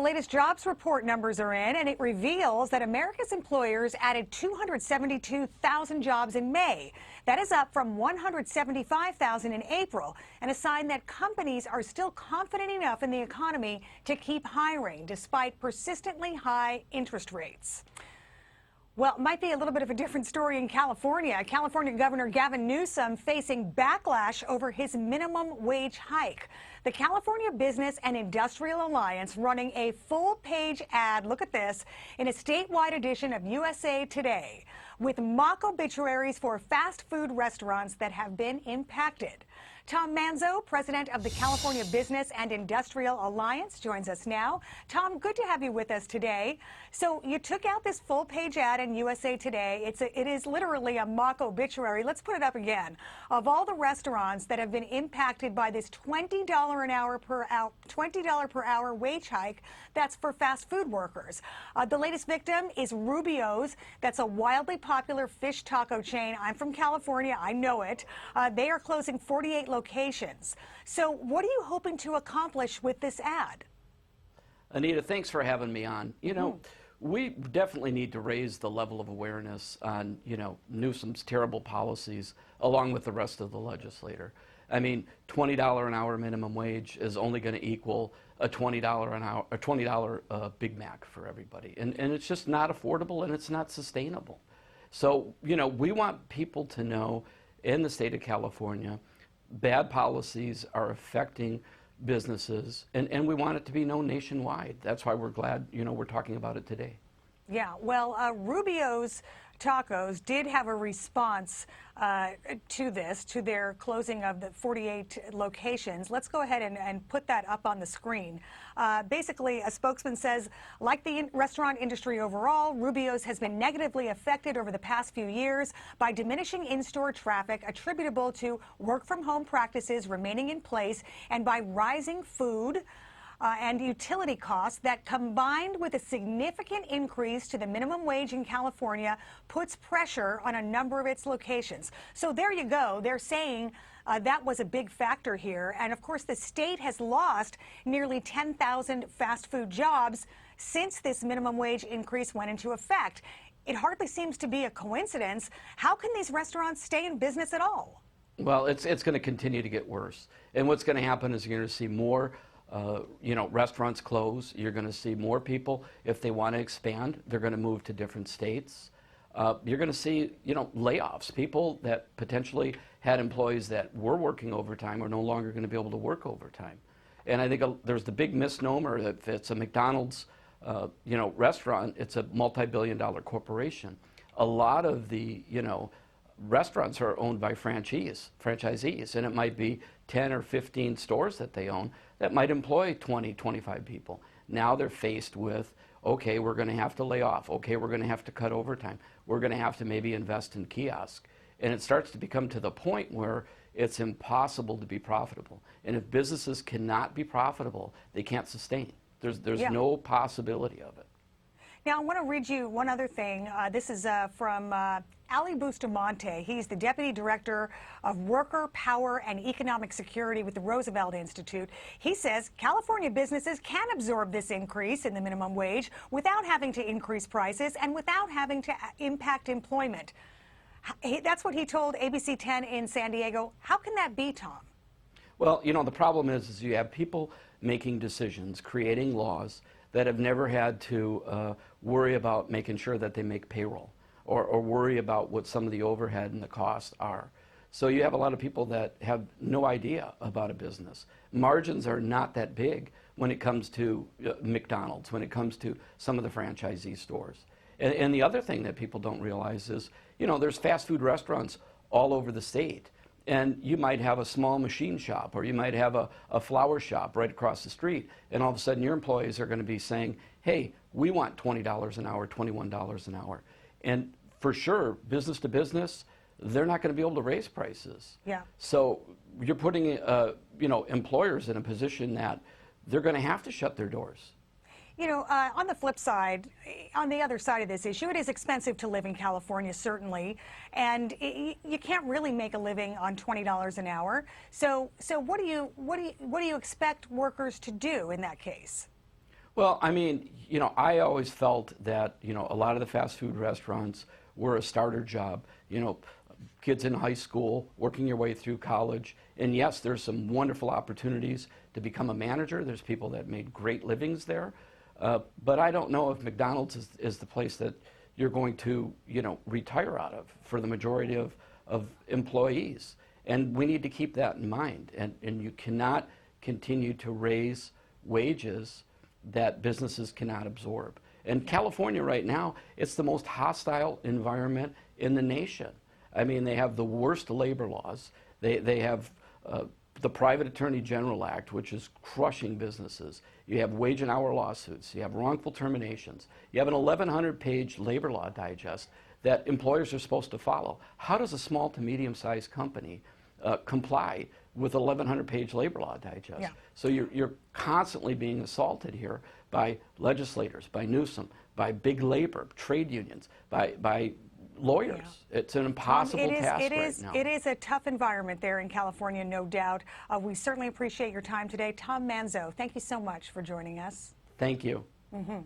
latest jobs report numbers are in, and it reveals that America's employers added 272,000 jobs in May. That is up from 175,000 in April, and a sign that companies are still confident enough in the economy to keep hiring despite persistently high interest rates. Well, it might be a little bit of a different story in California. California Governor Gavin Newsom facing backlash over his minimum wage hike. The California Business and Industrial Alliance running a full-page ad, look at this, in a statewide edition of USA Today, with mock obituaries for fast food restaurants that have been impacted. Tom Manzo, president of the California Business and Industrial Alliance, joins us now. Tom, good to have you with us today. So you took out this full-page ad in USA Today. It is literally a mock obituary. Let's put it up again. Of all the restaurants that have been impacted by this $20 per hour wage hike, that's for fast food workers. The latest victim is Rubio's. That's a wildly popular fish taco chain. I'm from California. I know it. They are closing 48 locations. So what are you hoping to accomplish with this ad? Anita, thanks for having me on. We definitely need to raise the level of awareness on, Newsom's terrible policies along with the rest of the legislature. I mean, $20 an hour minimum wage is only going to equal a $20 an hour, a $20 Big Mac for everybody. And it's just not affordable and it's not sustainable. So, we want people to know in the state of California, bad policies are affecting businesses, and we want it to be known nationwide. That's why we're glad, we're talking about it today. Yeah, well, Rubio's Tacos did have a response to this, to their closing of the 48 locations. Let's go ahead and put that up on the screen. Basically, a spokesman says, like the restaurant industry overall, Rubio's has been negatively affected over the past few years by diminishing in-store traffic attributable to work-from-home practices remaining in place and by rising food and utility costs that, combined with a significant increase to the minimum wage in California, puts pressure on a number of its locations. So there you go. They're saying that was a big factor here. And of course, the state has lost nearly 10,000 fast food jobs since this minimum wage increase went into effect. It hardly seems to be a coincidence. How can these restaurants stay in business at all? Well, it's going to continue to get worse. And what's going to happen is you're going to see more restaurants close. You're going to see more people, if they want to expand, they're going to move to different states. You're going to see, layoffs. People that potentially had employees that were working overtime are no longer going to be able to work overtime. And I think there's the big misnomer that if it's a McDonald's, restaurant, it's a multi-billion-dollar corporation. A lot of the, restaurants are owned by franchisees, and it might be 10 or 15 stores that they own that might employ 20, 25 people. Now they're faced with, okay, we're going to have to lay off. Okay, we're going to have to cut overtime. We're going to have to maybe invest in kiosk. And it starts to become to the point where it's impossible to be profitable. And if businesses cannot be profitable, they can't sustain. There's no possibility of it. Now, I want to read you one other thing. This is from Ali Bustamante. He's the Deputy Director of Worker, Power, and Economic Security with the Roosevelt Institute. He says California businesses can absorb this increase in the minimum wage without having to increase prices and without having to impact employment. That's what he told ABC 10 in San Diego. How can that be, Tom? Well, the problem is you have people making decisions, creating laws that have never had to worry about making sure that they make payroll or worry about what some of the overhead and the costs are. So you have a lot of people that have no idea about a business. Margins are not that big when it comes to McDonald's, when it comes to some of the franchisee stores. And the other thing that people don't realize is, there's fast food restaurants all over the state. And you might have a small machine shop, or you might have a flower shop right across the street, and all of a sudden your employees are going to be saying, hey, we want $20 an hour, $21 an hour. And for sure, business to business, they're not going to be able to raise prices. Yeah. So you're putting employers in a position that they're going to have to shut their doors. On the flip side, on the other side of this issue, it is expensive to live in California, certainly, and you can't really make a living on $20 an hour. So what do you expect workers to do in that case? Well, I mean, you know, I always felt that, you know, a lot of the fast food restaurants were a starter job. You know, kids in high school, working your way through college. And yes, there's some wonderful opportunities to become a manager. There's people that made great livings there. But I don't know if McDonald's is the place that you're going to, you know, retire out of for the majority of employees. And we need to keep that in mind. And you cannot continue to raise wages that businesses cannot absorb. And California right now, it's the most hostile environment in the nation. I mean, they have the worst labor laws. They have the Private Attorney General Act, which is crushing businesses. You have wage and hour lawsuits. You have wrongful terminations. You have an 1,100-page labor law digest that employers are supposed to follow. How does a small to medium-sized company comply with 1,100-page labor law digest? Yeah. So you're constantly being assaulted here by legislators, by Newsom, by big labor, trade unions, by lawyers. Yeah. It's an impossible task right now. It is a tough environment there in California, no doubt. We certainly appreciate your time today. Tom Manzo, thank you so much for joining us. Thank you. Mm-hmm.